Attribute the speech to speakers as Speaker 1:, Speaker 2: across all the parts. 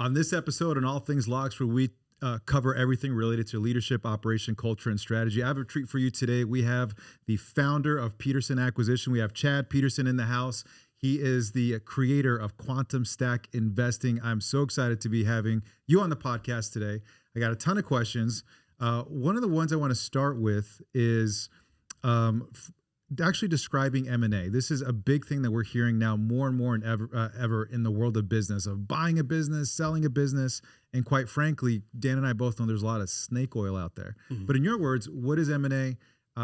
Speaker 1: On this episode on All Things LOCS, where we cover everything related to leadership, operation, culture, and strategy, I have a treat for you today. We have the founder of Peterson Acquisition. We have Chad Peterson in the house. He is the creator of Quantum Stack Investing. I'm so excited to be having you on the podcast today. I got a ton of questions. One of the ones I want to start with is actually describing M&A. This is a big thing that we're hearing now more and more and ever in the world of business, of buying a business, selling a business. And quite frankly, Dan and I both know there's a lot of snake oil out there. Mm-hmm. But in your words, what is M&A?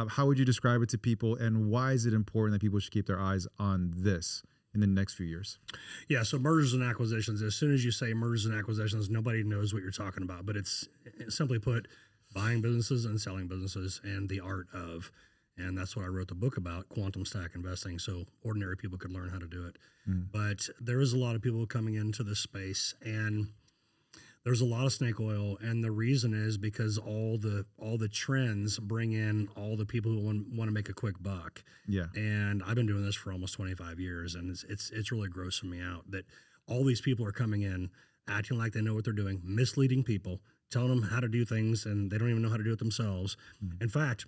Speaker 1: How would you describe it to people? And why is it important that people should keep their eyes on this in the next few years?
Speaker 2: Yeah, so mergers and acquisitions, as soon as you say mergers and acquisitions, nobody knows what you're talking about. But it's simply put, buying businesses and selling businesses and the art of. And that's what I wrote the book about, Quantum Stack Investing, so ordinary people could learn how to do it. But there is a lot of people coming into this space, and there's a lot of snake oil, and the reason is because all the trends bring in all the people who want to make a quick buck.
Speaker 1: Yeah.
Speaker 2: And I've been doing this for almost 25 years, and it's really grossing me out that all these people are coming in, acting like they know what they're doing, misleading people, telling them how to do things, and they don't even know how to do it themselves. In fact,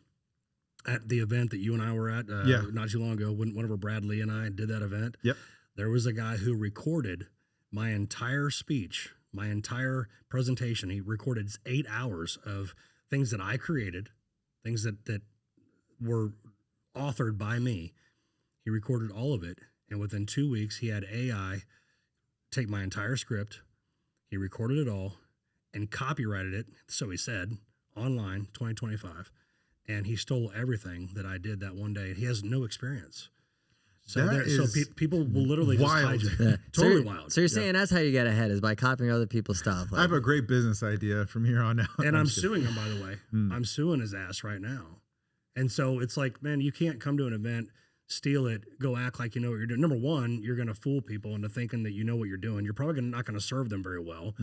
Speaker 2: at the event that you and I were at not too long ago, whenever Bradley and I did that event, there was a guy who recorded my entire speech, my entire presentation. He recorded 8 hours of things that I created, things that were authored by me. He recorded all of it, and within 2 weeks, he had AI take my entire script. He recorded it all and copyrighted it, so he said, online, 2025. And he stole everything that I did that one day. He has no experience. So, people will literally
Speaker 1: wild.
Speaker 2: Just hide you. Totally wild.
Speaker 3: So you're saying that's how you get ahead, is by copying other people's stuff.
Speaker 1: I have a great business idea from here on out.
Speaker 2: And I'm suing him, by the way. I'm suing his ass right now. And so it's like, man, you can't come to an event, steal it, go act like you know what you're doing. Number one, you're going to fool people into thinking that you know what you're doing. You're probably not going to serve them very well.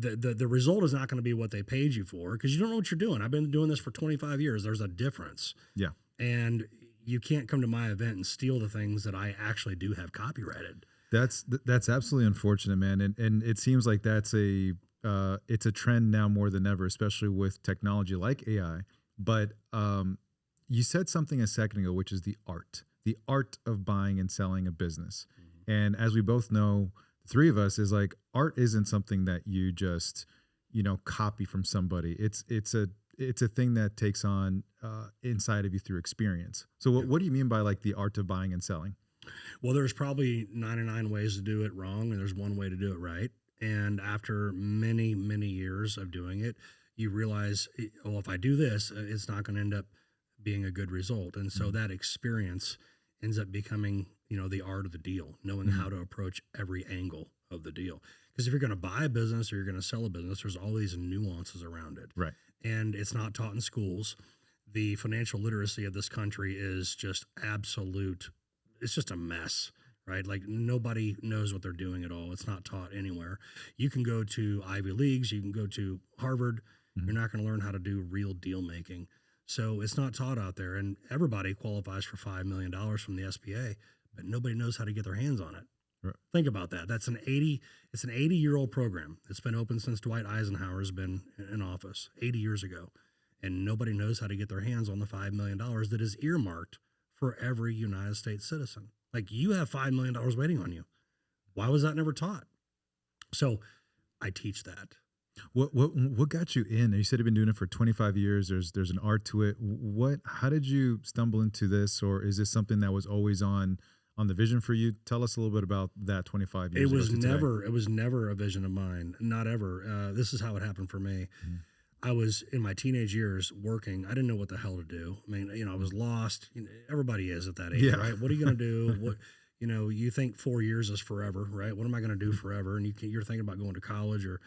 Speaker 2: The result is not going to be what they paid you for, because you don't know what you're doing. I've been doing this for 25 years. There's a difference. Yeah. And you can't come to my event and steal the things that I actually do have copyrighted.
Speaker 1: That's absolutely unfortunate, man. And it seems like it's a trend now more than ever, especially with technology like AI. But you said something a second ago, which is the art of buying and selling a business. And as we both know, three of us, is like, art isn't something that you just, copy from somebody. It's a thing that takes on inside of you through experience. So what do you mean by like the art of buying and selling?
Speaker 2: Well, there's probably 99 ways to do it wrong, and there's one way to do it right. And after many, many years of doing it, you realize, oh, if I do this, it's not going to end up being a good result. And so that experience ends up becoming, the art of the deal, knowing how to approach every angle of the deal. Because if you're going to buy a business or you're going to sell a business, there's all these nuances around it. Right. And it's not taught in schools. The financial literacy of this country is just absolute. It's just a mess, right? Like nobody knows what they're doing at all. It's not taught anywhere. You can go to Ivy Leagues, you can go to Harvard. You're not going to learn how to do real deal making. So it's not taught out there, and everybody qualifies for $5 million from the SBA, but nobody knows how to get their hands on it. Right. Think about that. It's an 80-year-old program. It's been open since Dwight Eisenhower has been in office 80 years ago, and nobody knows how to get their hands on the $5 million that is earmarked for every United States citizen. Like, you have $5 million waiting on you. Why was that never taught? So I teach that.
Speaker 1: What got you in? You said you've been doing it for 25 years. There's an art to it. How did you stumble into this, or is this something that was always on the vision for you? Tell us a little bit about that 25 years.
Speaker 2: It was never a vision of mine. Not ever. This is how it happened for me. I was in my teenage years working. I didn't know what the hell to do. I mean, I was lost. Everybody is at that age, right? What are you going to do? You think 4 years is forever, right? What am I going to do forever? And you're thinking about going to college or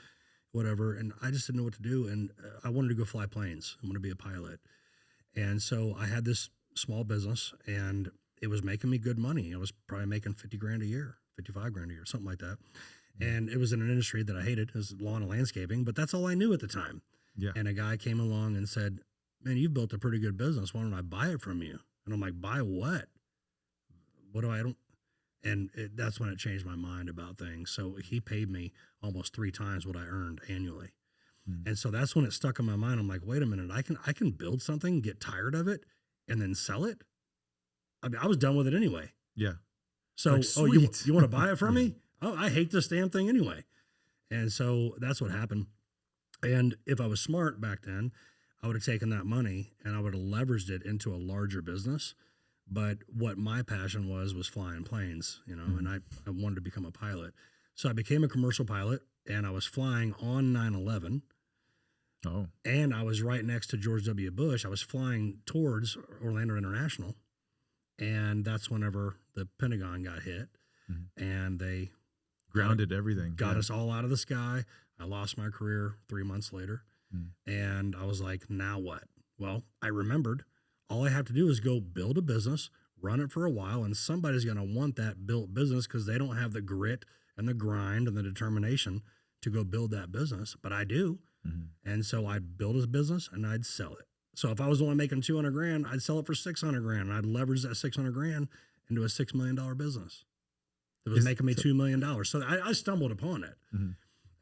Speaker 2: whatever. And I just didn't know what to do. And I wanted to go fly planes. I wanted to be a pilot. And so I had this small business, and it was making me good money. I was probably making $50,000 a year, $55,000 a year, something like that. And it was in an industry that I hated. It was lawn and landscaping, but that's all I knew at the time. Yeah. And a guy came along and said, "Man, you've built a pretty good business. Why don't I buy it from you?" And I'm like, "Buy what? What do I don't?" And that's when it changed my mind about things. So he paid me almost 3 times what I earned annually. And so that's when it stuck in my mind. I'm like, wait a minute, I can build something, get tired of it, and then sell it. I mean, I was done with it anyway.
Speaker 1: Yeah.
Speaker 2: So,
Speaker 1: Like,
Speaker 2: oh, you
Speaker 1: sweet.
Speaker 2: want to buy it from me? Oh, I hate this damn thing anyway. And so that's what happened. And if I was smart back then, I would have taken that money and I would have leveraged it into a larger business. But what my passion was flying planes, you know, and I wanted to become a pilot. So I became a commercial pilot and I was flying on 9/11.
Speaker 1: Oh.
Speaker 2: And I was right next to George W. Bush. I was flying towards Orlando International. And that's whenever the Pentagon got hit and they
Speaker 1: Grounded everything.
Speaker 2: got us all out of the sky. I lost my career 3 months later. And I was like, now what? Well, I remembered all I have to do is go build a business, run it for a while, and somebody's going to want that built business because they don't have the grit and the grind and the determination to go build that business. But I do. And so I'd build a business and I'd sell it. So if I was only making 200 grand, I'd sell it for 600 grand. And I'd leverage that 600 grand into a $6 million business. It was making me $2 million. So I stumbled upon it.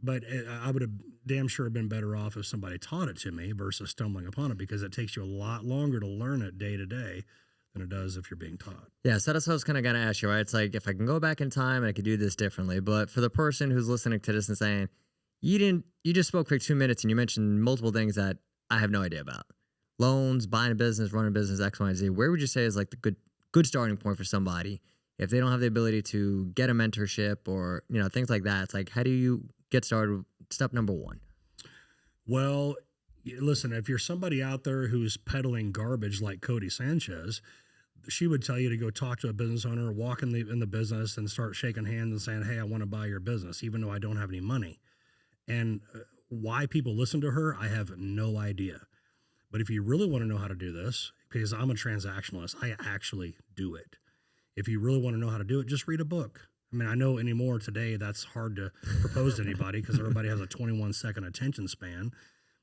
Speaker 2: But I would have damn sure been better off if somebody taught it to me versus stumbling upon it, because it takes you a lot longer to learn it day to day than it does if you're being taught.
Speaker 3: Yeah, so that's what I was kind of going to ask you, right? It's like, if I can go back in time, I could do this differently. But for the person who's listening to this and saying, you just spoke for 2 minutes and you mentioned multiple things that I have no idea about. Loans, buying a business, running a business, X, Y, and Z. Where would you say is like the good starting point for somebody if they don't have the ability to get a mentorship or, you know, things like that? It's like, how do you get started? Step number 1.
Speaker 2: Well, listen, if you're somebody out there who's peddling garbage like Cody Sanchez, she would tell you to go talk to a business owner, walk in the business and start shaking hands and saying, hey, I want to buy your business, even though I don't have any money. And why people listen to her, I have no idea. But if you really want to know how to do this, because I'm a transactionalist, I actually do it. If you really want to know how to do it, just read a book. I mean, I know anymore today that's hard to propose to anybody because everybody has a 21-second attention span.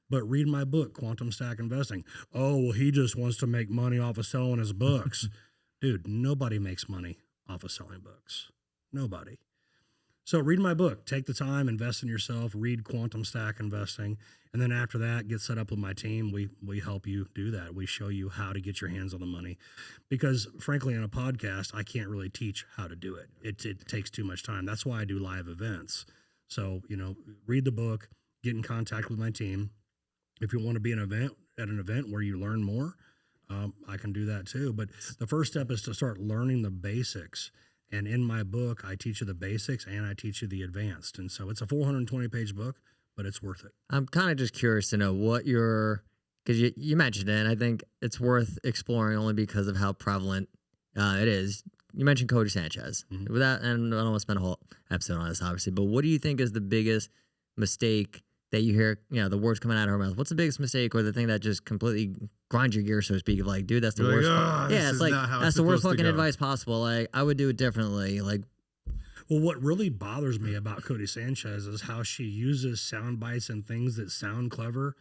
Speaker 2: But read my book, Quantum Stack Investing. Oh, well, he just wants to make money off of selling his books. Dude, nobody makes money off of selling books. Nobody. So read my book. Take the time, invest in yourself, read Quantum Stack Investing. And then after that, get set up with my team. We help you do that. We show you how to get your hands on the money. Because frankly, on a podcast, I can't really teach how to do it. It takes too much time. That's why I do live events. So, you know, read the book, get in contact with my team. If you want to be at an event where you learn more, I can do that too. But the first step is to start learning the basics. And in my book, I teach you the basics and I teach you the advanced. And so it's a 420-page book, but it's worth it.
Speaker 3: I'm kind of just curious to know what because you mentioned it, and I think it's worth exploring only because of how prevalent it is. You mentioned Cody Sanchez. With that, and I don't want to spend a whole episode on this, obviously, but what do you think is the biggest mistake that you hear, you know, the words coming out of her mouth? What's the biggest mistake or the thing that just completely grinds your gear, so to speak, of like, dude, that's the worst. Yeah, it's like, that's the worst fucking advice possible. Like, I would do it differently. Like,
Speaker 2: well, what really bothers me about Cody Sanchez is how she uses sound bites and things that sound clever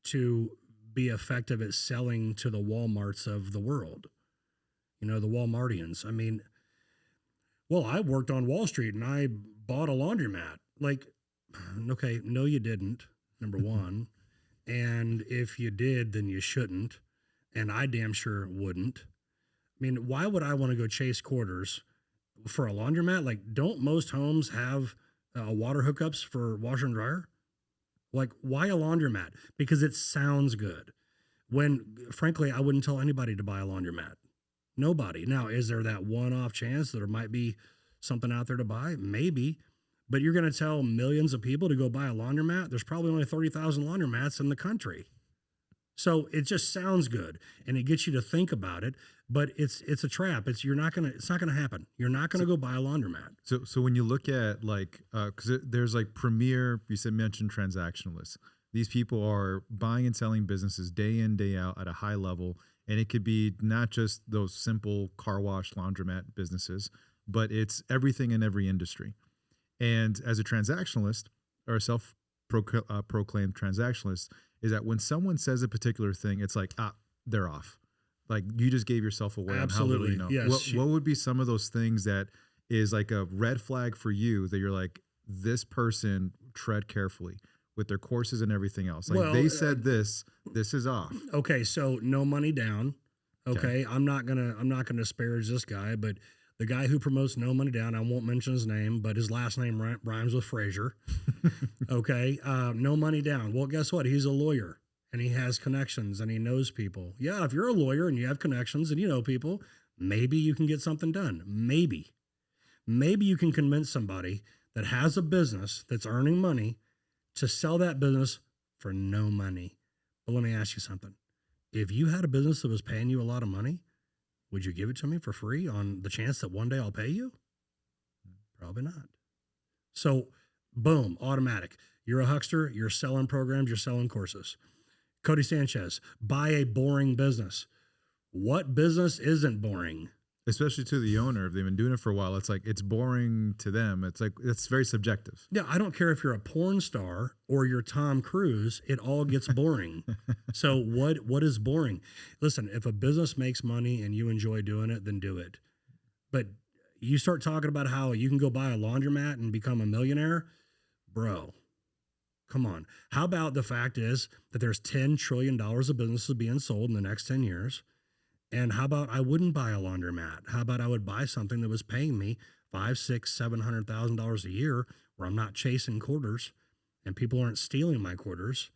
Speaker 2: to be effective at selling to the Walmarts of the world. You know, the Walmartians. I mean, well, I worked on Wall Street and I bought a laundromat. Like, okay, no, you didn't, number one. And if you did, then you shouldn't. And I damn sure wouldn't. I mean, why would I want to go chase quarters for a laundromat? Like, don't most homes have water hookups for washer and dryer? Like, why a laundromat? Because it sounds good. When, frankly, I wouldn't tell anybody to buy a laundromat. Nobody. Now, is there that one-off chance that there might be something out there to buy? Maybe. But you're going to tell millions of people to go buy a laundromat? There's probably only 30,000 laundromats in the country. So it just sounds good, and it gets you to think about it. But it's a trap. It's not gonna happen. You're not gonna go buy a laundromat.
Speaker 1: So when you look at like, because there's like premier, mentioned transactionalists. These people are buying and selling businesses day in, day out at a high level, and it could be not just those simple car wash, laundromat businesses, but it's everything in every industry. And as a transactionalist or a self-proclaimed transactionalist, is that when someone says a particular thing, it's like, they're off. Like, you just gave yourself away.
Speaker 2: Absolutely.
Speaker 1: On how little you know.
Speaker 2: Yes,
Speaker 1: What would be some of those things that is like a red flag for you that you're like, this person tread carefully with their courses and everything else? Like
Speaker 2: Well,
Speaker 1: they said this is off.
Speaker 2: Okay, so no money down.
Speaker 1: Okay.
Speaker 2: Okay, I'm not gonna disparage this guy, but the guy who promotes no money down, I won't mention his name, but his last name rhymes with Frazier. Okay, no money down. Well, guess what? He's a lawyer and he has connections and he knows people. Yeah, if you're a lawyer and you have connections and you know people, maybe you can get something done. Maybe you can convince somebody that has a business that's earning money to sell that business for no money. But let me ask you something. If you had a business that was paying you a lot of money, would you give it to me for free on the chance that one day I'll pay you? Probably not. So, boom, automatic. You're a huckster, you're selling programs, you're selling courses. Cody Sanchez, buy a boring business. What business isn't boring?
Speaker 1: Especially to the owner, if they've been doing it for a while, it's like it's boring to them. It's like it's very subjective.
Speaker 2: Yeah, I don't care if you're a porn star or you're Tom Cruise, it all gets boring. So what is boring? Listen, if a business makes money and you enjoy doing it, then do it. But you start talking about how you can go buy a laundromat and become a millionaire, bro. Come on. How about the fact is that there's $10 trillion of businesses being sold in the next 10 years? And how about I wouldn't buy a laundromat? How about I would buy something that was paying me $500,000, $600,000, $700,000 a year, where I'm not chasing quarters, and people aren't stealing my quarters,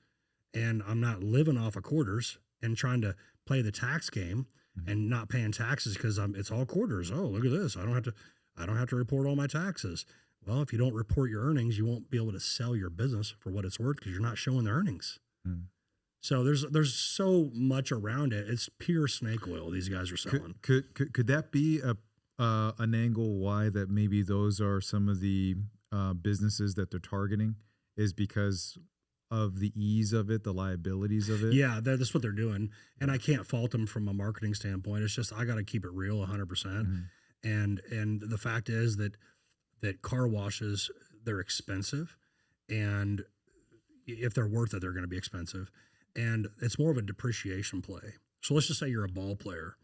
Speaker 2: and I'm not living off of quarters and trying to play the tax game and not paying taxes because it's all quarters. Oh, look at this! I don't have to report all my taxes. Well, if you don't report your earnings, you won't be able to sell your business for what it's worth because you're not showing the earnings. Mm. So there's so much around it. It's pure snake oil these guys are selling.
Speaker 1: Could that be an angle why that maybe those are some of the businesses that they're targeting, is because of the ease of it, the liabilities of it?
Speaker 2: Yeah, that's what they're doing. And I can't fault them from a marketing standpoint. It's just I got to keep it real 100%. Mm-hmm. And the fact is that car washes, they're expensive. And if they're worth it, they're going to be expensive. And it's more of a depreciation play. So let's just say you're a ball player.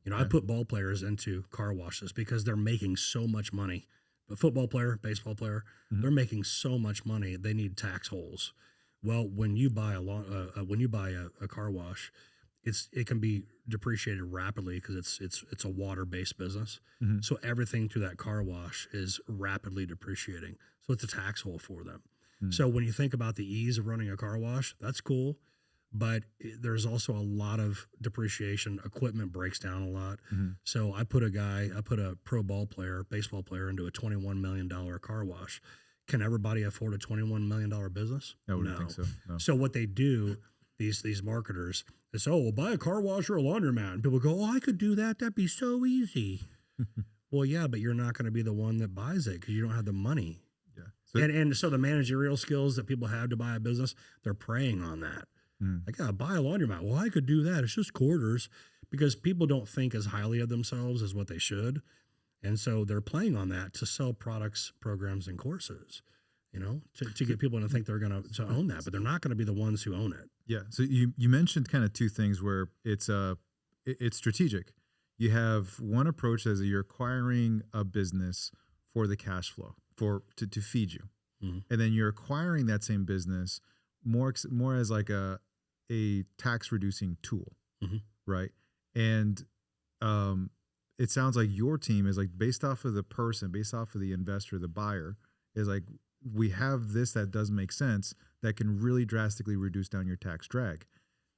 Speaker 2: You know, I put ball players into car washes because they're making so much money. A football player, baseball player, they're making so much money. They need tax holes. Well, when you buy a car wash, it can be depreciated rapidly because it's a water-based business. Mm-hmm. So everything through that car wash is rapidly depreciating. So it's a tax hole for them. Mm-hmm. So when you think about the ease of running a car wash, that's cool. But there's also a lot of depreciation. Equipment breaks down a lot. Mm-hmm. So I put a pro ball player, baseball player, into a $21 million car wash. Can everybody afford a $21 million business?
Speaker 1: I wouldn't think so. No.
Speaker 2: So what they do, these marketers, they say, oh, well, buy a car wash or a laundromat. And people go, oh, I could do that. That'd be so easy. Well, yeah, but you're not going to be the one that buys it because you don't have the money. Yeah. So, and so the managerial skills that people have to buy a business, they're preying on that. Like, yeah, buy a laundromat. Well, I could do that. It's just quarters, because people don't think as highly of themselves as what they should. And so they're playing on that to sell products, programs, and courses, you know, to get people to think they're going to own that, but they're not going to be the ones who own it.
Speaker 1: Yeah. So you mentioned kind of two things where it's strategic. You have one approach as you're acquiring a business for the cash flow, to feed you. Mm-hmm. And then you're acquiring that same business more as like a tax reducing tool, mm-hmm. right? And it sounds like your team is like based off of the investor, the buyer, is like, we have this that does make sense that can really drastically reduce down your tax drag.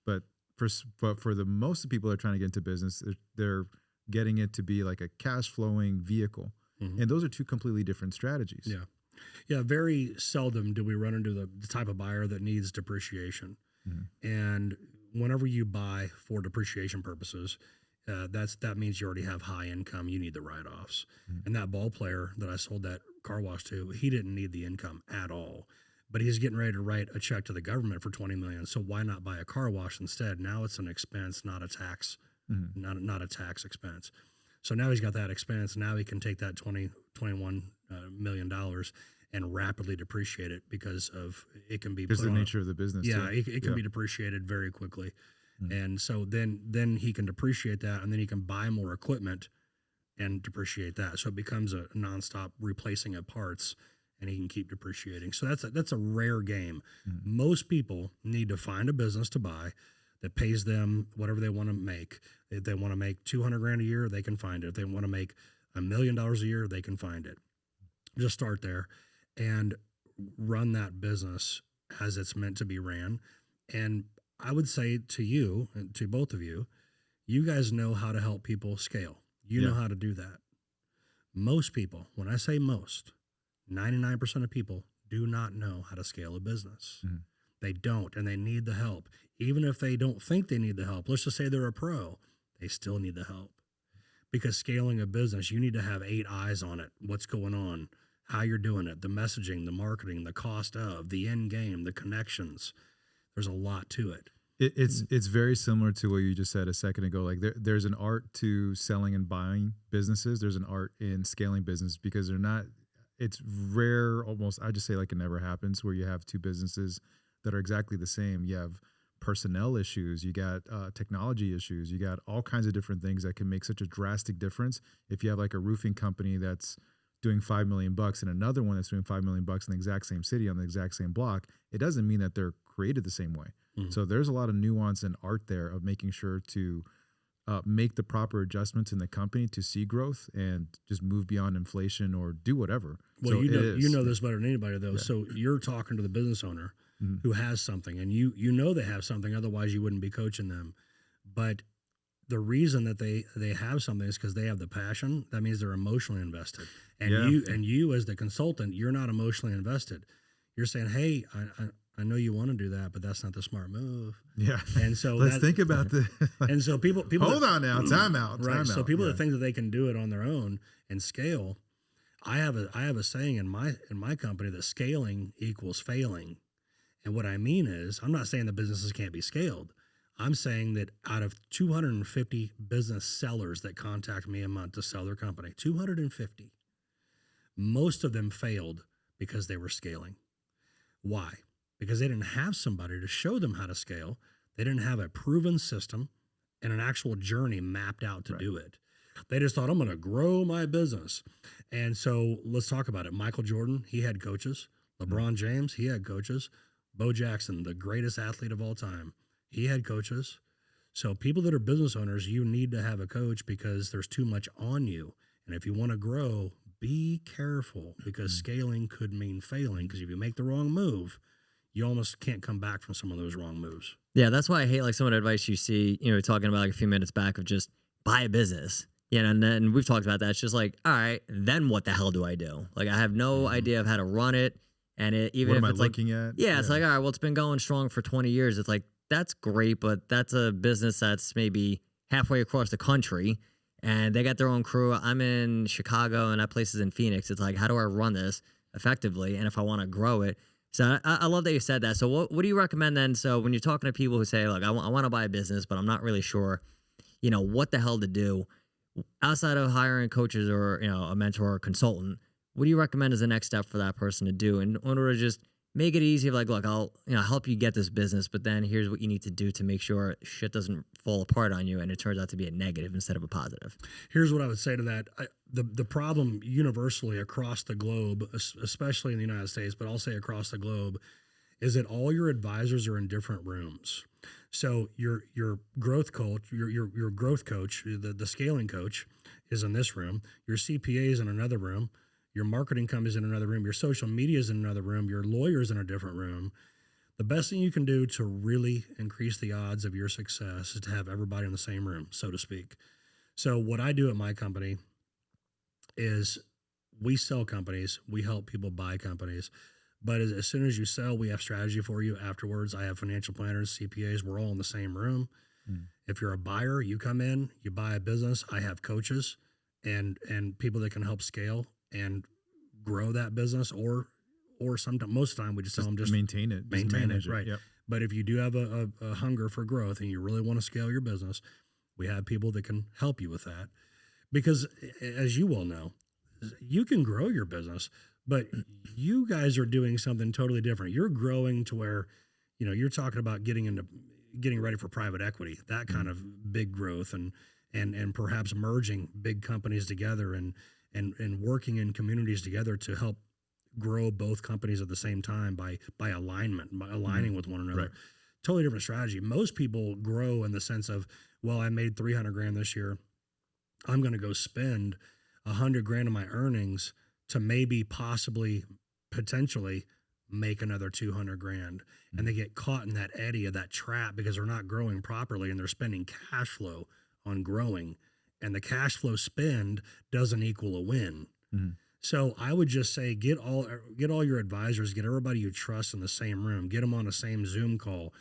Speaker 1: But for the most of the people that are trying to get into business, they're getting it to be like a cash flowing vehicle. Mm-hmm. And those are two completely different strategies.
Speaker 2: Yeah. Yeah, very seldom do we run into the type of buyer that needs depreciation. Mm-hmm. And whenever you buy for depreciation purposes, that means you already have high income. You need the write-offs. Mm-hmm. And that ball player that I sold that car wash to, he didn't need the income at all. But he's getting ready to write a check to the government for $20 million. So why not buy a car wash instead? Now it's an expense, not a tax, mm-hmm. not a tax expense. So now he's got that expense. Now he can take that $21 million and rapidly depreciate it because of it can be.
Speaker 1: Because the nature of the business.
Speaker 2: Yeah, it can be depreciated very quickly, mm-hmm. and so then he can depreciate that, and then he can buy more equipment and depreciate that. So it becomes a nonstop replacing of parts, and he can keep depreciating. So that's a rare game. Most people need to find a business to buy that pays them whatever they want to make. If they want to make $200,000 a year, they can find it. If they want to make $1 million a year, they can find it. Just start there and run that business as it's meant to be ran. And I would say to you, and to both of you, you guys know how to help people scale. You know how to do that. Most people, when I say most, 99% of people do not know how to scale a business. They don't, and they need the help. Even if they don't think they need the help, let's just say they're a pro, they still need the help. Because scaling a business, you need to have 8 eyes on it. What's going on, how you're doing it, the messaging, the marketing, the cost of, the end game, the connections. There's a lot to it.
Speaker 1: It's very similar to what you just said a second ago. Like there's an art to selling and buying businesses. There's an art in scaling business, because they're not, it's rare, almost, I just say like it never happens, where you have two businesses that are exactly the same. You have personnel issues, you got technology issues, you got all kinds of different things that can make such a drastic difference. If you have like a roofing company that's doing $5 million and another one that's doing $5 million in the exact same city on the exact same block, it doesn't mean that they're created the same way. So there's a lot of nuance and art there of making sure to make the proper adjustments in the company to see growth and just move beyond inflation or do whatever.
Speaker 2: Well,
Speaker 1: so
Speaker 2: you know this better than anybody, though. Yeah. So you're talking to the business owner who has something, and you know they have something, otherwise you wouldn't be coaching them. But the reason that they have something is because they have the passion. That means they're emotionally invested. And you as the consultant, you're not emotionally invested. You're saying, hey, I know you want to do that, but that's not the smart move.
Speaker 1: Yeah.
Speaker 2: And so
Speaker 1: let's think about the.
Speaker 2: And so people
Speaker 1: hold on now, time out.
Speaker 2: Right. So people that think that they can do it on their own and scale. I have a saying in my company that scaling equals failing. And what I mean is, I'm not saying the businesses can't be scaled. I'm saying that out of 250 business sellers that contact me a month to sell their company, 250, most of them failed because they were scaling. Why? Because they didn't have somebody to show them how to scale. They didn't have a proven system and an actual journey mapped out to do it. They just thought, I'm going to grow my business. And so let's talk about it. Michael Jordan, he had coaches. LeBron James, he had coaches. Bo Jackson, the greatest athlete of all time, he had coaches. So people that are business owners, you need to have a coach because there's too much on you. And if you want to grow, be careful, because scaling could mean failing. Because if you make the wrong move, you almost can't come back from some of those wrong moves.
Speaker 3: Yeah, that's why I hate like some of the advice you see, talking about like a few minutes back of just buy a business. And then we've talked about that. It's just like, all right, then what the hell do I do? Like, I have no idea of how to run it. And even
Speaker 1: what
Speaker 3: if
Speaker 1: am
Speaker 3: it's
Speaker 1: I looking at?
Speaker 3: Yeah, it's like, all right, well, it's been going strong for 20 years. It's like, that's great, but that's a business that's maybe halfway across the country and they got their own crew. I'm in Chicago and that place is in Phoenix. It's like, how do I run this effectively? And if I want to grow it. So I love that you said that. So what do you recommend then? So when you're talking to people who say, look, I want to buy a business, but I'm not really sure, what the hell to do outside of hiring coaches or, a mentor or a consultant, what do you recommend as the next step for that person to do in order to just make it easy? Like, look, I'll help you get this business, but then here's what you need to do to make sure shit doesn't fall apart on you and it turns out to be a negative instead of a positive.
Speaker 2: Here's what I would say to that. The problem universally across the globe, especially in the United States, but I'll say across the globe, is that all your advisors are in different rooms. So your growth coach, your growth coach, the scaling coach is in this room. Your CPA is in another room. Your marketing company is in another room. Your social media is in another room. Your lawyer is in a different room. The best thing you can do to really increase the odds of your success is to have everybody in the same room, so to speak. So what I do at my company is we sell companies. We help people buy companies. But as soon as you sell, we have strategy for you afterwards. I have financial planners, CPAs. We're all in the same room. If you're a buyer, you come in, you buy a business. I have coaches and people that can help scale and grow that business, or sometimes, most of the time we just tell them just
Speaker 1: maintain it,
Speaker 2: right?
Speaker 1: Yep.
Speaker 2: But if you do have a hunger for growth and you really want to scale your business, we have people that can help you with that. Because as you well know, you can grow your business, but you guys are doing something totally different. You're growing to where, you're talking about getting ready for private equity, that kind of big growth, and and perhaps merging big companies together and working in communities together to help grow both companies at the same time by alignment, by aligning with one another.
Speaker 1: Right.
Speaker 2: Totally different strategy. Most people grow in the sense of, well, I made 300 grand this year. I'm going to go spend 100 grand of my earnings to maybe possibly potentially make another 200 grand. And they get caught in that eddy of that trap because they're not growing properly and they're spending cash flow on growing, and the cash flow spend doesn't equal a win. So I would just say, get all your advisors, get everybody you trust in the same room, get them on the same Zoom call.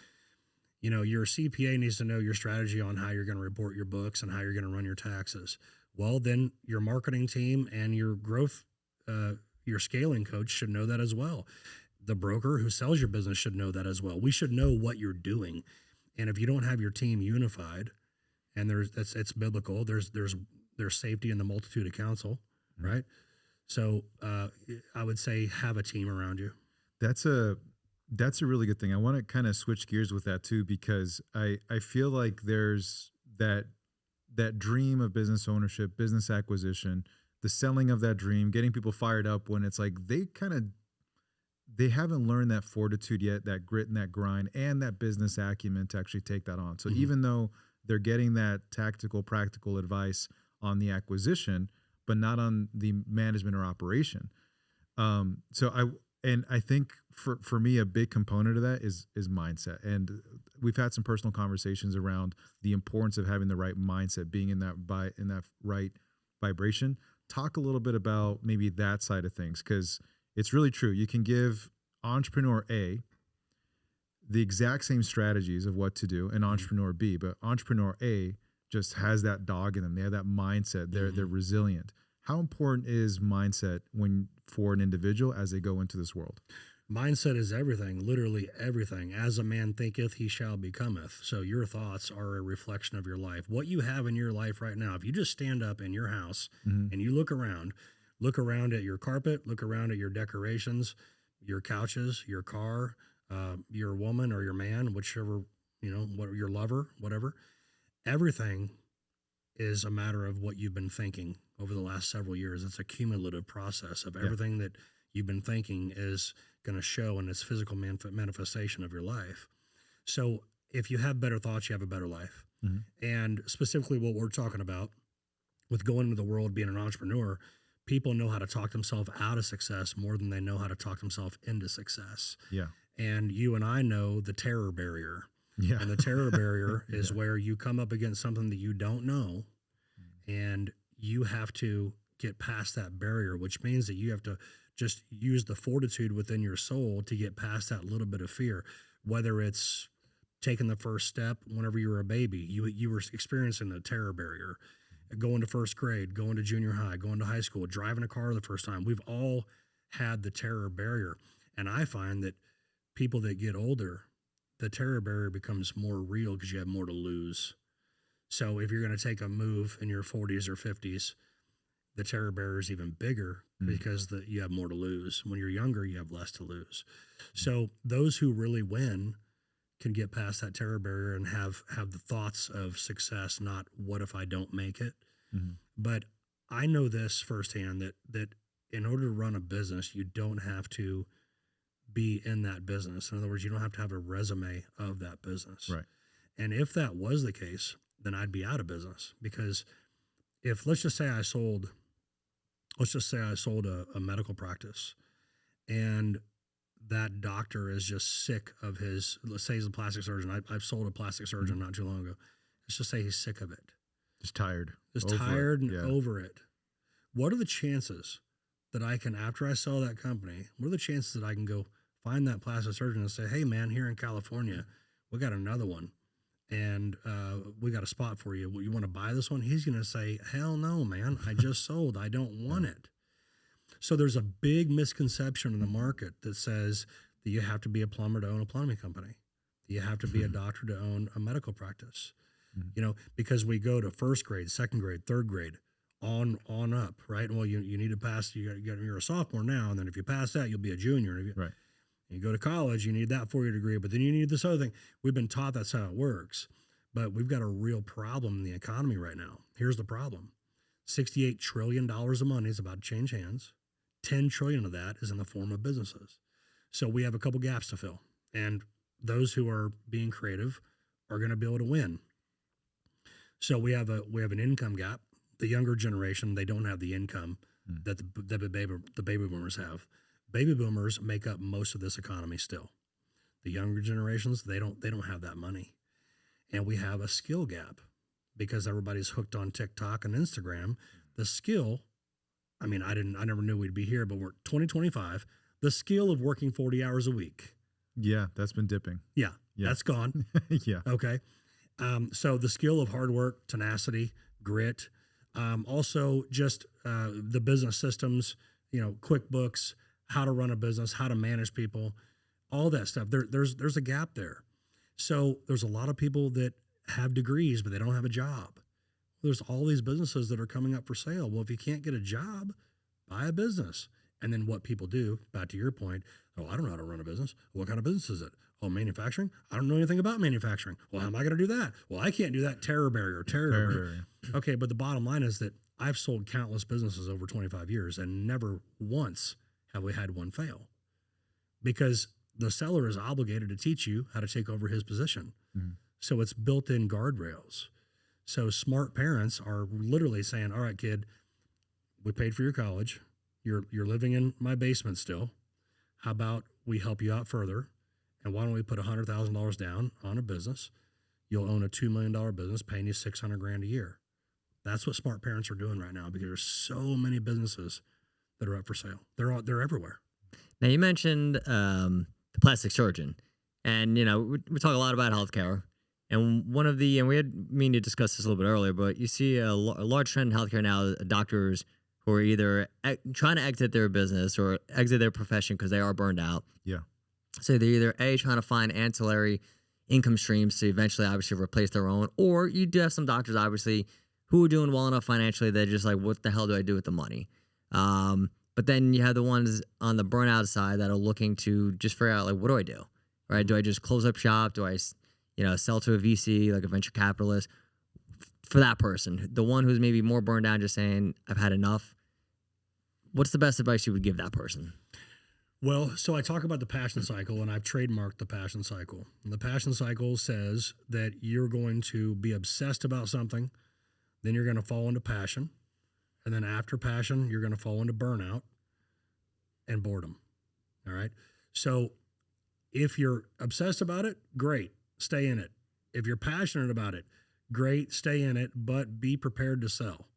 Speaker 2: You know, your CPA needs to know your strategy on how you're going to report your books and how you're going to run your taxes. Well, then your marketing team and your growth, your scaling coach should know that as well. The broker who sells your business should know that as well. We should know what you're doing. And if you don't have your team unified, and it's biblical, there's safety in the multitude of counsel, right? So I would say have a team around you.
Speaker 1: That's a really good thing. I want to kind of switch gears with that too, because I feel like there's that dream of business ownership, business acquisition, the selling of that dream, getting people fired up when it's like they haven't learned that fortitude yet, that grit and that grind and that business acumen to actually take that on. So even though they're getting that tactical, practical advice on the acquisition, but not on the management or operation. So I think for me, a big component of that is mindset. And we've had some personal conversations around the importance of having the right mindset, being in that right vibration. Talk a little bit about maybe that side of things, because it's really true. You can give entrepreneur A the exact same strategies of what to do and entrepreneur B, but entrepreneur A just has that dog in them. They have that mindset. They're resilient. How important is mindset for an individual as they go into this world?
Speaker 2: Mindset is everything, literally everything. As a man thinketh, he shall becometh. So your thoughts are a reflection of your life. What you have in your life right now, if you just stand up in your house and you look around at your carpet, look around at your decorations, your couches, your car, your woman or your man, whichever, what your lover, whatever, everything is a matter of what you've been thinking over the last several years. It's a cumulative process of everything that you've been thinking is going to show in its physical manifestation of your life. So if you have better thoughts, you have a better life. And specifically what we're talking about with going into the world, being an entrepreneur, people know how to talk themselves out of success more than they know how to talk themselves into success.
Speaker 1: Yeah.
Speaker 2: And you and I know the terror barrier.
Speaker 1: Yeah.
Speaker 2: And the terror barrier is where you come up against something that you don't know, and you have to get past that barrier, which means that you have to just use the fortitude within your soul to get past that little bit of fear, whether it's taking the first step whenever you were a baby, you were experiencing the terror barrier, going to first grade, going to junior high, going to high school, driving a car the first time. We've all had the terror barrier. And I find that people that get older, the terror barrier becomes more real because you have more to lose. So if you're going to take a move in your 40s or 50s, the terror barrier is even bigger because you have more to lose. When you're younger, you have less to lose. So those who really win can get past that terror barrier and have the thoughts of success, not what if I don't make it. But I know this firsthand, that in order to run a business, you don't have to be in that business. In other words, you don't have to have a resume of that business.
Speaker 1: Right.
Speaker 2: And if that was the case, then I'd be out of business, because if let's just say I sold a medical practice, and that doctor is just sick of let's say he's a plastic surgeon. I've sold a plastic surgeon not too long ago. Let's just say he's sick of it.
Speaker 1: Just tired.
Speaker 2: Over it. What are the chances that I can, after I sell that company, what are the chances that I can go find that plastic surgeon and say, hey man, here in California, we got another one, and we got a spot for you. You want to buy this one? He's going to say, hell no, man. I just sold. I don't want it. So there's a big misconception in the market that says that you have to be a plumber to own a plumbing company. That you have to be a doctor to own a medical practice. Because we go to first grade, second grade, third grade, on up, right? Well, you need to pass. You're a sophomore now, and then if you pass that, you'll be a junior.
Speaker 1: Right.
Speaker 2: You go to college, you need that 4-year degree, but then you need this other thing. We've been taught that's how it works. But we've got a real problem in the economy right now. Here's the problem. $68 trillion of money is about to change hands. 10 trillion of that is in the form of businesses. So we have a couple gaps to fill. And those who are being creative are going to be able to win. So we have an income gap. The younger generation, they don't have the income that the baby boomers have. Baby boomers make up most of this economy still. The younger generations, they don't have that money. And we have a skill gap because everybody's hooked on TikTok and Instagram. The skill, I mean, I never knew we'd be here, but we're 2025, the skill of working 40 hours a week.
Speaker 1: Yeah, that's been dipping.
Speaker 2: Yeah. That's gone.
Speaker 1: Yeah.
Speaker 2: Okay. So the skill of hard work, tenacity, grit, also just the business systems, QuickBooks, how to run a business, how to manage people, all that stuff. There's a gap there. So there's a lot of people that have degrees, but they don't have a job. There's all these businesses that are coming up for sale. Well, if you can't get a job, buy a business. And then what people do, back to your point, oh, I don't know how to run a business. What kind of business is it? Oh, manufacturing? I don't know anything about manufacturing. Well, how am I going to do that? Well, I can't do that. Terror barrier. Okay, but the bottom line is that I've sold countless businesses over 25 years and never once have we had one fail because the seller is obligated to teach you how to take over his position. Mm-hmm. So it's built-in guardrails. So smart parents are literally saying, all right, kid, we paid for your college. You're living in my basement still. How about we help you out further? And why don't we put $100,000 down on a business? You'll own a $2 million business paying you $600,000 a year. That's what smart parents are doing right now because there's so many businesses that are up for sale. They're everywhere.
Speaker 3: Now you mentioned the plastic surgeon, and we talk a lot about healthcare. And and we had mean to discuss this a little bit earlier, but you see a large trend in healthcare now. Doctors who are either trying to exit their business or exit their profession because they are burned out.
Speaker 1: Yeah.
Speaker 3: So they're either trying to find ancillary income streams to eventually obviously replace their own, or you do have some doctors obviously who are doing well enough financially they're just like, what the hell do I do with the money? But then you have the ones on the burnout side that are looking to just figure out like, what do I do? Right? Do I just close up shop? Do I sell to a VC, like a venture capitalist? For that person, the one who's maybe more burned out, just saying, I've had enough. What's the best advice you would give that person?
Speaker 2: Well, so I talk about the passion cycle, and I've trademarked the passion cycle. And the passion cycle says that you're going to be obsessed about something, then you're going to fall into passion, and then after passion, you're going to fall into burnout and boredom. All right? So if you're obsessed about it, great, stay in it. If you're passionate about it, great, stay in it, but be prepared to sell.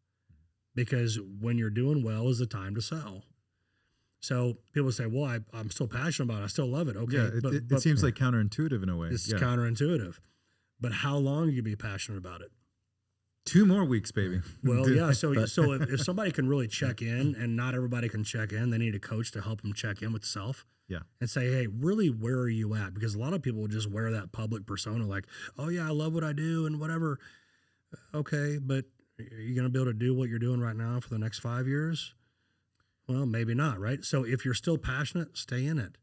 Speaker 2: Because when you're doing well is the time to sell. So people say, well, I'm still passionate about it. I still love it. Okay.
Speaker 1: Yeah, it seems like counterintuitive in a way.
Speaker 2: It's counterintuitive. But how long can you be passionate about it?
Speaker 1: 2 more weeks, baby.
Speaker 2: Well, yeah. So if somebody can really check in, and not everybody can check in, they need a coach to help them check in with self.
Speaker 1: Yeah.
Speaker 2: And say, hey, really, where are you at? Because a lot of people just wear that public persona like, oh, yeah, I love what I do and whatever. Okay, but are you going to be able to do what you're doing right now for the next 5 years? Well, maybe not, right? So if you're still passionate, stay in it.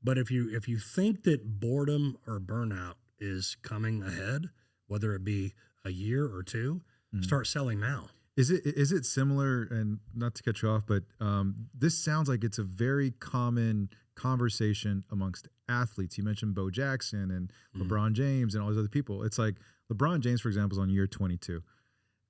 Speaker 2: But if you think that boredom or burnout is coming ahead, whether it be a year or two, start selling now.
Speaker 1: Is it similar, and not to cut you off, but this sounds like it's a very common conversation amongst athletes. You mentioned Bo Jackson and LeBron James and all these other people. It's like LeBron James, for example, is on year 22.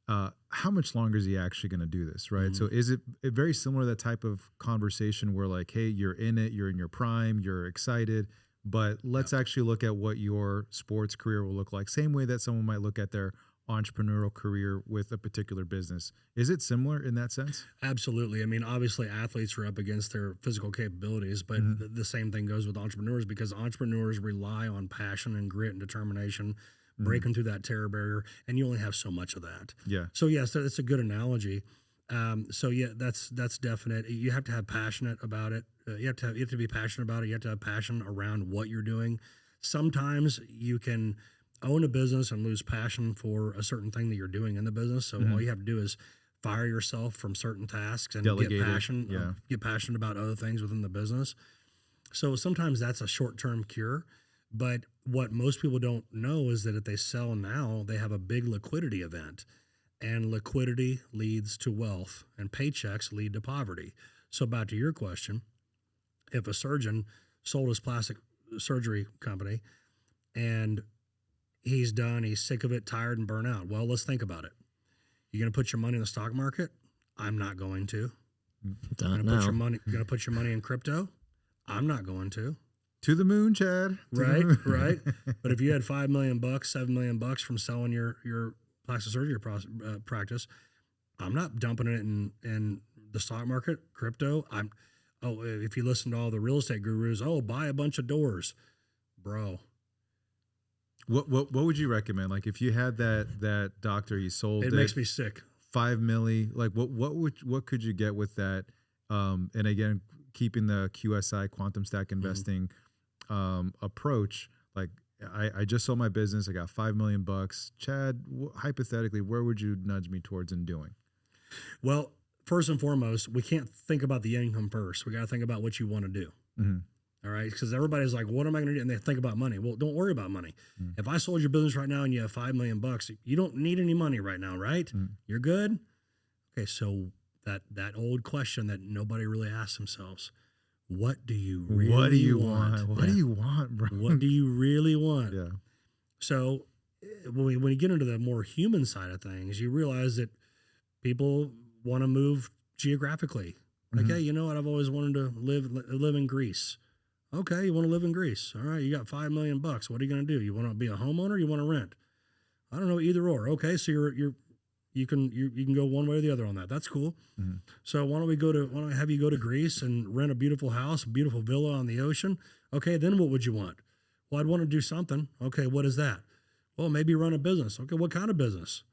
Speaker 1: How much longer is he actually going to do this, right? So is it very similar to that type of conversation where like, hey, you're in it, you're in your prime, you're excited, but let's actually look at what your sports career will look like. Same way that someone might look at their entrepreneurial career with a particular business. Is it similar in that sense?
Speaker 2: Absolutely. I mean, obviously athletes are up against their physical capabilities, but the same thing goes with entrepreneurs because entrepreneurs rely on passion and grit and determination, breaking through that terror barrier, and you only have so much of that.
Speaker 1: Yeah.
Speaker 2: So yes, it's a good analogy. So yeah, that's definite. You have to have passionate about it. You have to be passionate about it. You have to have passion around what you're doing. Sometimes you can own a business and lose passion for a certain thing that you're doing in the business. So all you have to do is fire yourself from certain tasks and get passionate about other things within the business. So sometimes that's a short-term cure, But what most people don't know is that if they sell now, they have a big liquidity event, and liquidity leads to wealth, and paychecks lead to poverty. So back to your question, if a surgeon sold his plastic surgery company and he's done, he's sick of it, tired, and burnt out. Well, let's think about it. You're going to put your money in the stock market? I'm not going to.
Speaker 3: Don't
Speaker 2: You're
Speaker 3: know.
Speaker 2: going to put your money in crypto? I'm not going to.
Speaker 1: To the moon, Chad.
Speaker 2: Right, right. But if you had $5 million, $7 million from selling your plastic surgery practice, I'm not dumping it in the stock market, crypto. If you listen to all the real estate gurus, buy a bunch of doors, bro.
Speaker 1: What would you recommend? Like if you had that doctor, he sold
Speaker 2: it makes me sick.
Speaker 1: $5 million. Like what could you get with that? And again, keeping the QSI quantum stack investing approach. Like I just sold my business. I got $5 million. Chad, hypothetically, where would you nudge me towards in doing?
Speaker 2: Well, first and foremost, we can't think about the income first. We got to think about what you want to do.
Speaker 1: Mm-hmm.
Speaker 2: All right. Because everybody's like, what am I going to do? And they think about money. Well, don't worry about money. Mm-hmm. If I sold your business right now and you have $5 million, you don't need any money right now, right? Mm-hmm. You're good. Okay. So that old question that nobody really asks themselves, what do you really want?
Speaker 1: What do you want? What do you want, bro?
Speaker 2: What do you really want?
Speaker 1: Yeah.
Speaker 2: So when you get into the more human side of things, you realize that people want to move geographically. Like, hey, you know what? I've always wanted to live in Greece. Okay, you want to live in Greece. All right, you got $5 million. What are you going to do? You want to be a homeowner? You want to rent? I don't know, either or. Okay, so you can go one way or the other on that. That's cool. Mm-hmm. So why don't I have you go to Greece and rent a beautiful house, a beautiful villa on the ocean? Okay, then what would you want? Well, I'd want to do something. Okay, what is that? Well, maybe run a business. Okay, what kind of business?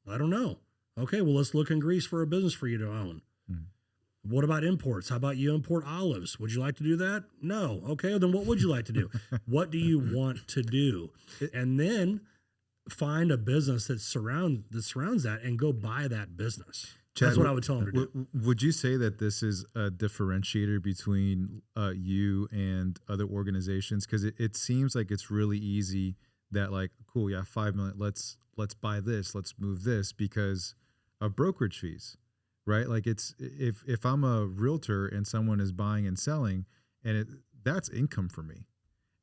Speaker 2: I don't know. Okay, well, let's look in Greece for a business for you to own. Mm-hmm. What about imports? How about you import olives? Would you like to do that? No. Okay, then what would you like to do? What do you want to do? And then find a business that surrounds that and go buy that business. Chad, that's what I would tell them to do.
Speaker 1: Would you say that this is a differentiator between you and other organizations? Because it seems like it's really easy that like, cool, yeah, $5 million. Let's buy this. Let's move this because of brokerage fees. Right? Like it's if I'm a realtor and someone is buying and selling and that's income for me.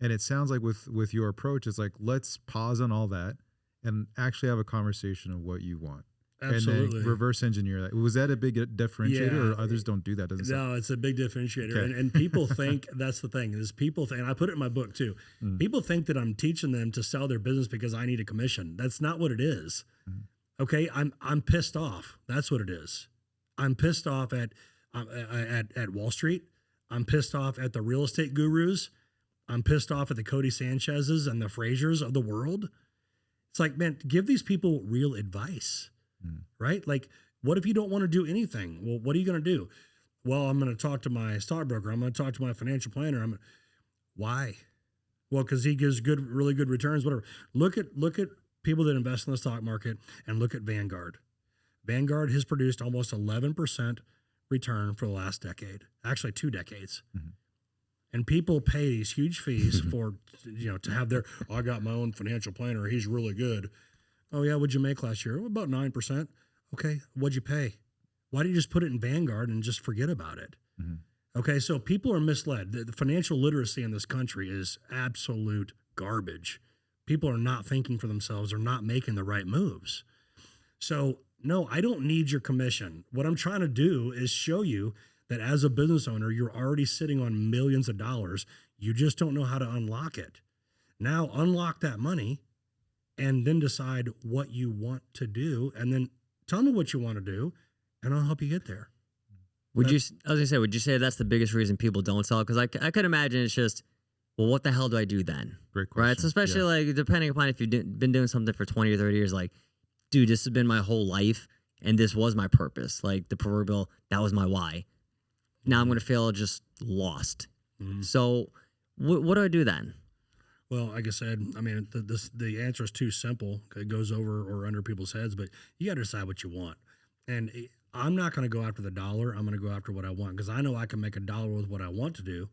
Speaker 1: And it sounds like with your approach, it's like, let's pause on all that and actually have a conversation of what you want.
Speaker 2: Absolutely.
Speaker 1: And then reverse engineer that. Was that a big differentiator or others don't do that?
Speaker 2: No, it's a big differentiator. Okay. And people think, that's the thing, is people think, and I put it in my book too, people think that I'm teaching them to sell their business because I need a commission. That's not what it is. Okay, I'm pissed off. That's what it is. I'm pissed off at Wall Street. I'm pissed off at the real estate gurus. I'm pissed off at the Cody Sanchez's and the Frasers of the world. It's like, man, give these people real advice, right? Like, what if you don't want to do anything? Well, what are you going to do? Well, I'm going to talk to my stockbroker. I'm going to talk to my financial planner. Why? Well, because he gives really good returns, whatever. Look at people that invest in the stock market and look at Vanguard. Vanguard has produced almost 11% return for the last decade, actually 2 decades. Mm-hmm. And people pay these huge fees for, to have I got my own financial planner. He's really good. Oh, yeah. What'd you make last year? Well, about 9%. Okay. What'd you pay? Why didn't you just put it in Vanguard and just forget about it? Mm-hmm. Okay. So people are misled. The financial literacy in this country is absolute garbage. People are not thinking for themselves or not making the right moves. So, no, I don't need your commission. What I'm trying to do is show you that as a business owner, you're already sitting on millions of dollars. You just don't know how to unlock it. Now unlock that money and then decide what you want to do. And then tell me what you want to do and I'll help you get there.
Speaker 3: Would you say that's the biggest reason people don't sell? Because I could imagine it's just, well, what the hell do I do then?
Speaker 1: Great question.
Speaker 3: Right? So especially like depending upon if you've been doing something for 20 or 30 years, like, dude, this has been my whole life, and this was my purpose. Like the proverbial, that was my why. Now I'm going to feel just lost. Mm-hmm. So what do I do then?
Speaker 2: Well, like I said, I mean, the answer is too simple. It goes over or under people's heads, but you got to decide what you want. And I'm not going to go after the dollar. I'm going to go after what I want because I know I can make $1 with what I want to do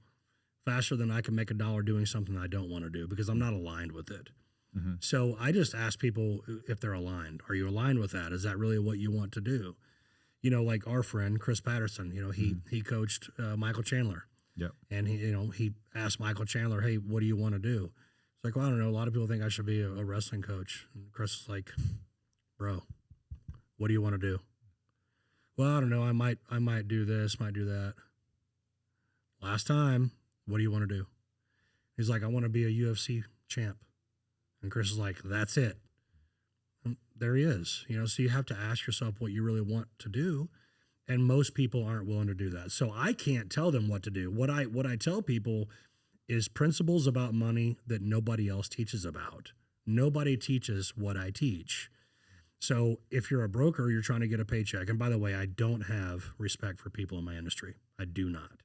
Speaker 2: faster than I can make $1 doing something I don't want to do because I'm not aligned with it.
Speaker 1: Mm-hmm.
Speaker 2: So I just ask people if they're aligned. Are you aligned with that? Is that really what you want to do? You know, like our friend Chris Peterson, you know, he coached Michael Chandler.
Speaker 1: Yep.
Speaker 2: And he asked Michael Chandler, "Hey, what do you want to do?" It's like, well, I don't know. A lot of people think I should be a wrestling coach. And Chris is like, "Bro, what do you want to do?" Well, I don't know. I might do this, might do that. Last time, what do you want to do? He's like, I want to be a UFC champ. And Chris is like, that's it. And there he is. You know, so you have to ask yourself what you really want to do. And most people aren't willing to do that. So I can't tell them what to do. What I tell people is principles about money that nobody else teaches about. Nobody teaches what I teach. So if you're a broker, you're trying to get a paycheck. And by the way, I don't have respect for people in my industry. I do not.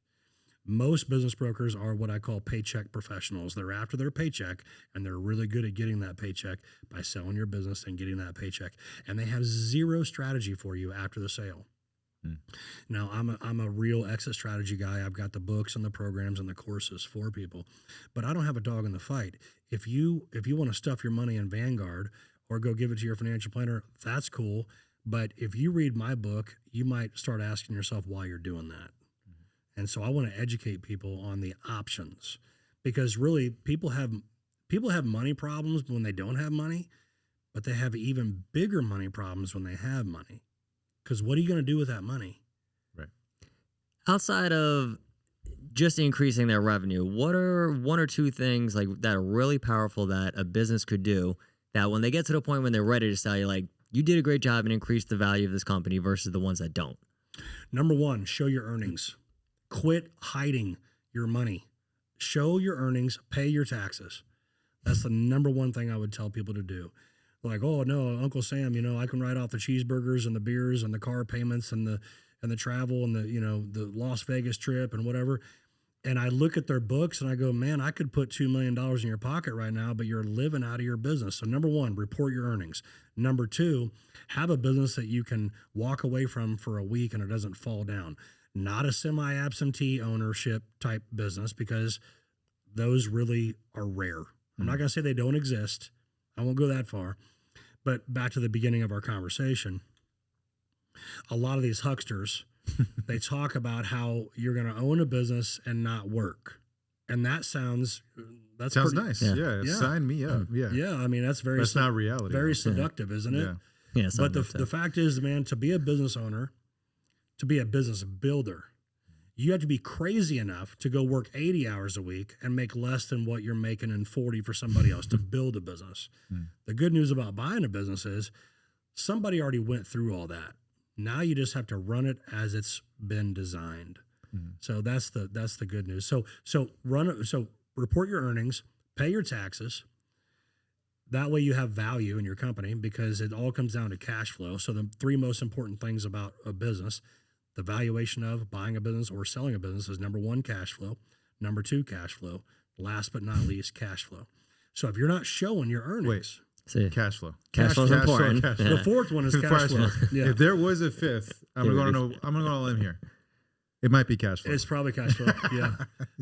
Speaker 2: Most business brokers are what I call paycheck professionals. They're after their paycheck, and they're really good at getting that paycheck by selling your business and getting that paycheck. And they have zero strategy for you after the sale. Now, I'm a real exit strategy guy. I've got the books and the programs and the courses for people, but I don't have a dog in the fight. If you want to stuff your money in Vanguard or go give it to your financial planner, that's cool. But if you read my book, you might start asking yourself why you're doing that. And so I want to educate people on the options, because really people have money problems when they don't have money, but they have even bigger money problems when they have money. Because what are you going to do with that money?
Speaker 1: Right.
Speaker 3: Outside of just increasing their revenue, what are one or two things like that are really powerful that a business could do that when they get to the point when they're ready to sell, you like, you did a great job and increased the value of this company versus the ones that don't?
Speaker 2: Number one, show your earnings. Quit hiding your money. Show your earnings, pay your taxes. That's the number one thing I would tell people to do. Like, oh no, Uncle Sam, you know, I can write off the cheeseburgers and the beers and the car payments and the travel and the Las Vegas trip and whatever. And I look at their books and I go, man, I could put $2 million in your pocket right now, but you're living out of your business. So number one, report your earnings. Number two, have a business that you can walk away from for a week and it doesn't fall down. Not a semi-absentee ownership type business, because those really are rare. I'm not going to say they don't exist. I won't go that far. But back to the beginning of our conversation, a lot of these hucksters, they talk about how you're going to own a business and not work. And that sounds
Speaker 1: nice. Yeah. Sign me up. Yeah.
Speaker 2: Yeah. I mean, that's
Speaker 1: not reality.
Speaker 2: Very seductive, isn't it?
Speaker 3: Yeah. Yeah,
Speaker 2: but the fact is, man, to be a business owner, to be a business builder, you have to be crazy enough to go work 80 hours a week and make less than what you're making in 40 for somebody else to build a business. The good news about buying a business is somebody already went through all that. Now you just have to run it as it's been designed. So that's the good news. So report your earnings, pay your taxes. That way you have value in your company, because it all comes down to cash flow. So the three most important things about a business: the valuation of buying a business or selling a business is number one, cash flow. Number two, cash flow. Last but not least, cash flow. So if you're not showing your earnings,
Speaker 1: cash flow.
Speaker 3: Cash flow is important.
Speaker 2: The fourth one is cash flow. Yeah.
Speaker 1: If there was a fifth, I'm going to go all in here. It might be cash flow.
Speaker 2: It's probably cash flow.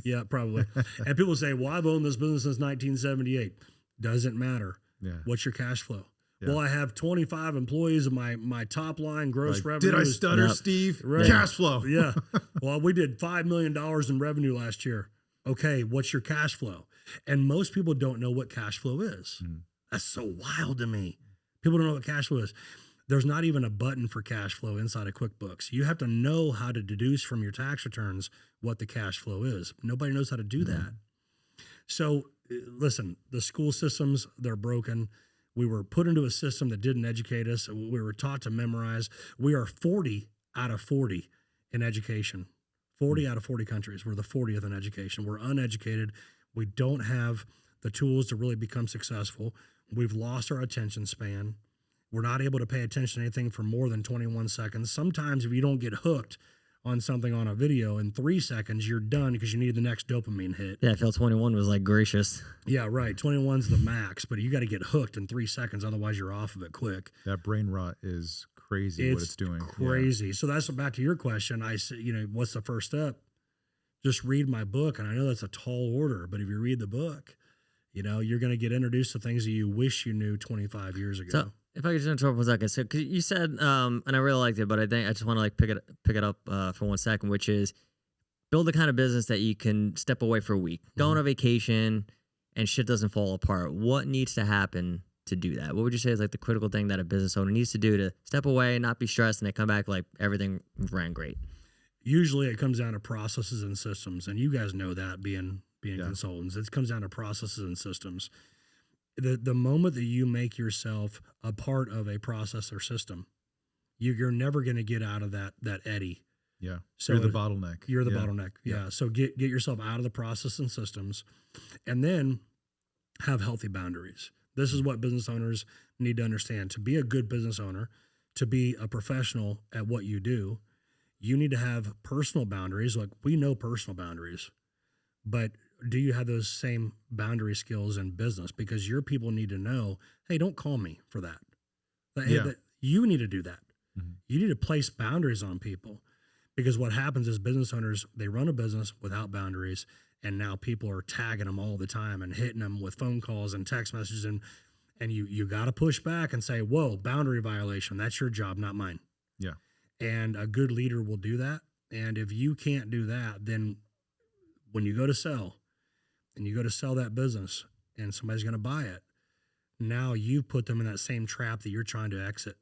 Speaker 2: Yeah, probably. And people say, well, I've owned this business since 1978. Doesn't matter.
Speaker 1: Yeah.
Speaker 2: What's your cash flow?
Speaker 1: Yeah.
Speaker 2: Well, I have 25 employees, and my top line gross revenue.
Speaker 1: Did I
Speaker 2: is,
Speaker 1: stutter, Steve?
Speaker 2: Right.
Speaker 1: Cash flow.
Speaker 2: Yeah. Well, we did $5 million in revenue last year. Okay, what's your cash flow? And most people don't know what cash flow is. That's so wild to me. People don't know what cash flow is. There's not even a button for cash flow inside of QuickBooks. You have to know how to deduce from your tax returns what the cash flow is. Nobody knows how to do that. So listen, the school systems, they're broken. We were put into a system that didn't educate us. We were taught to memorize. We are 40 out of 40 in education. 40 out of 40 countries. We're the 40th in education. We're uneducated. We don't have the tools to really become successful. We've lost our attention span. We're not able to pay attention to anything for more than 21 seconds. Sometimes if you don't get hooked on something on a video in 3 seconds, you're done because you need the next dopamine hit.
Speaker 3: Yeah, I felt 21 was like gracious.
Speaker 2: Yeah, right. 21's the max, but you got to get hooked in 3 seconds. Otherwise, you're off of it quick.
Speaker 1: That brain rot is crazy. What it's doing.
Speaker 2: Crazy. Yeah. So that's back to your question. I said, what's the first step? just read my book. And I know that's a tall order, but if you read the book, you know, you're going to get introduced to things that you wish you knew 25 years ago.
Speaker 3: So if I could just interrupt 1 second. So 'cause you said, and I really liked it, but I think I just want to like pick it up for 1 second, which is build the kind of business that you can step away for a week, go on a vacation, and shit doesn't fall apart. What needs to happen to do that? What would you say is like the critical thing that a business owner needs to do to step away, not be stressed, and they come back like everything ran great?
Speaker 2: Usually it comes down to processes and systems. And you guys know that being consultants, it comes down to processes and systems. The moment that you make yourself a part of a process or system, you're never going to get out of that eddy.
Speaker 1: Yeah.
Speaker 2: So
Speaker 1: you're the bottleneck.
Speaker 2: You're the bottleneck. Yeah. So get yourself out of the process and systems, and then have healthy boundaries. This is what business owners need to understand. To be a good business owner, to be a professional at what you do, you need to have personal boundaries. Like, we know personal boundaries, but do you have those same boundary skills in business? Because your people need to know, hey, don't call me for that. Hey, you need to do that. You need to place boundaries on people, because what happens is business owners, they run a business without boundaries, and now people are tagging them all the time and hitting them with phone calls and text messages, and you got to push back and say, whoa, boundary violation. That's your job, not mine.
Speaker 1: Yeah.
Speaker 2: And a good leader will do that. And if you can't do that, then when you go to sell and you go to sell that business and somebody's going to buy it, now you've put them in that same trap that you're trying to exit.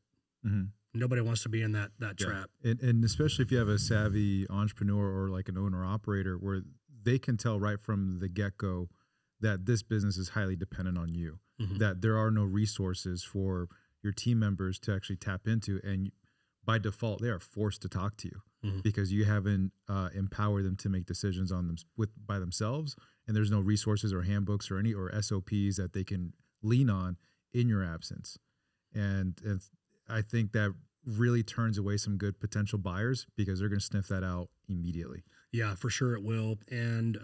Speaker 2: Nobody wants to be in that trap.
Speaker 1: And especially if you have a savvy entrepreneur or like an owner operator, where they can tell right from the get-go that this business is highly dependent on you, that there are no resources for your team members to actually tap into. And by default, they are forced to talk to you because you haven't empowered them to make decisions on them by themselves. And there's no resources or handbooks or SOPs that they can lean on in your absence. And I think that really turns away some good potential buyers, because they're going to sniff that out immediately.
Speaker 2: Yeah, for sure it will. And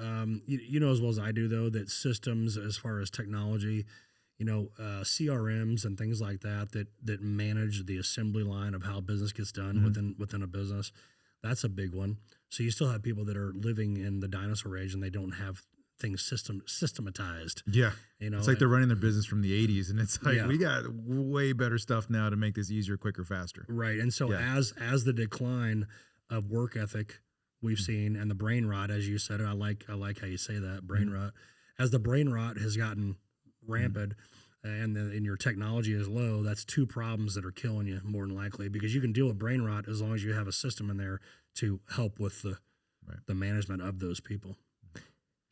Speaker 2: you know as well as I do, though, that systems, as far as technology, CRMs and things like that manage the assembly line of how business gets done within a business, that's a big one. So you still have people that are living in the dinosaur age and they don't have things systematized.
Speaker 1: Yeah. It's like they're running their business from the 80s, and it's like, we got way better stuff now to make this easier, quicker, faster.
Speaker 2: Right. And so as the decline of work ethic we've seen, and the brain rot, as you said, I like how you say that, brain rot, as the brain rot has gotten rampant and your technology is low, that's two problems that are killing you more than likely, because you can deal with brain rot as long as you have a system in there to help with the management of those people.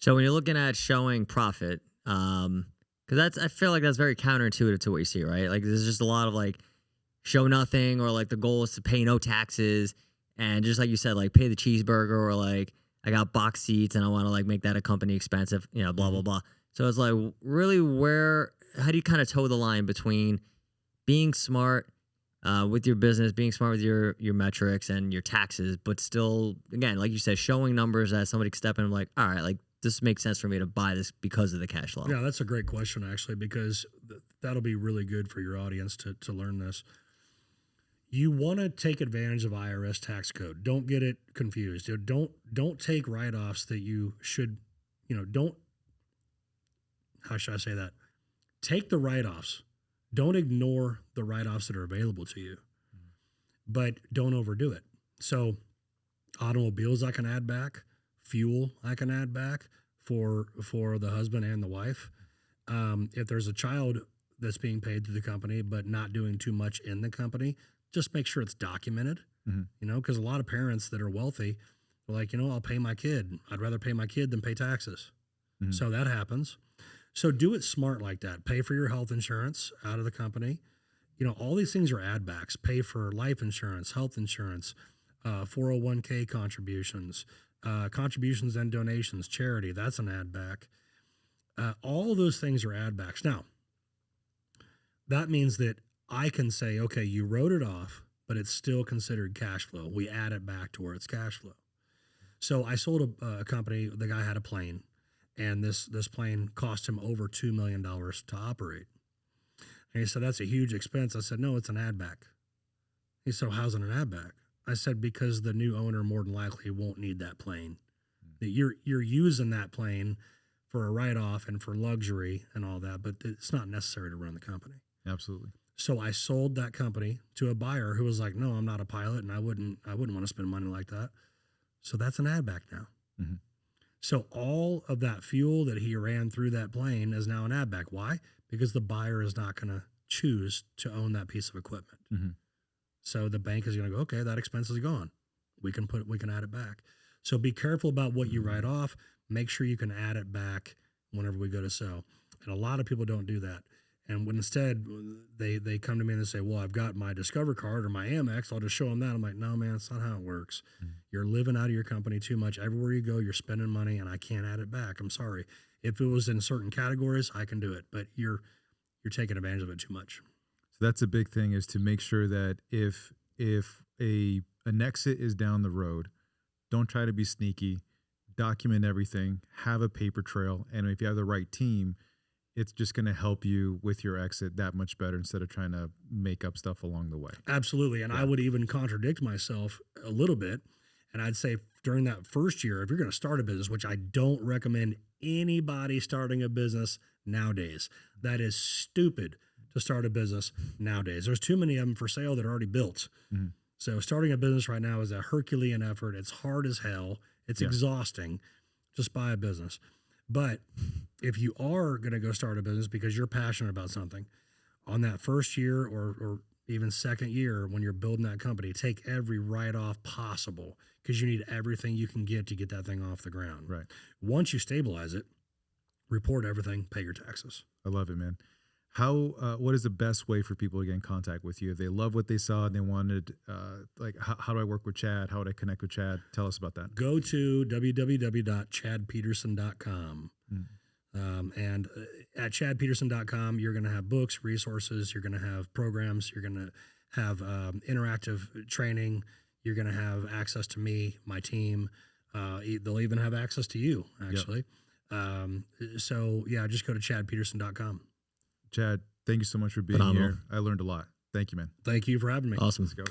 Speaker 3: So when you're looking at showing profit, because I feel like that's very counterintuitive to what you see, right? Like, there's just a lot of like show nothing, or like the goal is to pay no taxes, and just like you said, like pay the cheeseburger, or like I got box seats and I want to like make that a company expensive, blah blah blah. So it's like, really, how do you kind of toe the line between being smart with your business, being smart with your metrics and your taxes, but still, again, like you said, showing numbers that somebody can step in and like, all right, like, this makes sense for me to buy this because of the cash flow?
Speaker 2: Yeah, that's a great question, actually, because that'll be really good for your audience to learn this. You want to take advantage of IRS tax code. Don't get it confused. Don't take write-offs that you should, how should I say that? Take the write-offs. Don't ignore the write-offs that are available to you, but don't overdo it. So automobiles I can add back. Fuel I can add back for the husband and the wife. If there's a child that's being paid to the company but not doing too much in the company, just make sure it's documented. Because a lot of parents that are wealthy are like, I'll pay my kid. I'd rather pay my kid than pay taxes. So that happens. So do it smart like that. Pay for your health insurance out of the company. All these things are add backs. Pay for life insurance, health insurance, 401k contributions, contributions and donations, charity, that's an add back. All of those things are add backs. Now, that means that I can say, okay, you wrote it off, but it's still considered cash flow. We add it back to where it's cash flow. So I sold a company, the guy had a plane, and this plane cost him over $2 million to operate. And he said, that's a huge expense. I said, no, it's an add back. He said, how's it an add back? I said, because the new owner more than likely won't need that plane. that you're using that plane for a write-off and for luxury and all that, but it's not necessary to run the company.
Speaker 1: Absolutely.
Speaker 2: So I sold that company to a buyer who was like, no, I'm not a pilot, and I wouldn't want to spend money like that. So that's an add back now.
Speaker 1: Mm-hmm.
Speaker 2: So all of that fuel that he ran through that plane is now an add back. Why? Because the buyer is not going to choose to own that piece of equipment.
Speaker 1: Mm-hmm.
Speaker 2: So the bank is going to go, okay, that expense is gone. We can add it back. So be careful about what you write off. Make sure you can add it back whenever we go to sell. And a lot of people don't do that. And when instead they come to me and they say, well, I've got my Discover card or my Amex, I'll just show them that. I'm like, no, man, that's not how it works. Mm-hmm. You're living out of your company too much. Everywhere you go, you're spending money, and I can't add it back. I'm sorry. If it was in certain categories, I can do it, but you're taking advantage of it too much.
Speaker 1: So that's a big thing, is to make sure that if an exit is down the road, don't try to be sneaky. Document everything. Have a paper trail, and if you have the right team, it's just going to help you with your exit that much better instead of trying to make up stuff along the way.
Speaker 2: Absolutely. And I would even contradict myself a little bit. And I'd say during that first year, if you're going to start a business, which I don't recommend anybody starting a business nowadays, that is stupid to start a business nowadays. There's too many of them for sale that are already built. Mm-hmm. So starting a business right now is a Herculean effort. It's hard as hell. It's exhausting. Just buy a business. But if you are going to go start a business because you're passionate about something, on that first year or even second year when you're building that company, take every write-off possible, because you need everything you can get to get that thing off the ground.
Speaker 1: Right.
Speaker 2: Once you stabilize it, report everything, pay your taxes.
Speaker 1: I love it, man. What is the best way for people to get in contact with you? If they love what they saw and they wanted, how do I work with Chad? How would I connect with Chad? Tell us about that.
Speaker 2: Go to www.chadpeterson.com. And at chadpeterson.com, you're going to have books, resources, you're going to have programs, you're going to have interactive training, you're going to have access to me, my team. They'll even have access to you, actually. Yep. So, just go to chadpeterson.com.
Speaker 1: Chad, thank you so much for being here. I learned a lot. Thank you, man.
Speaker 2: Thank you for having me.
Speaker 3: Awesome.
Speaker 1: Let's go.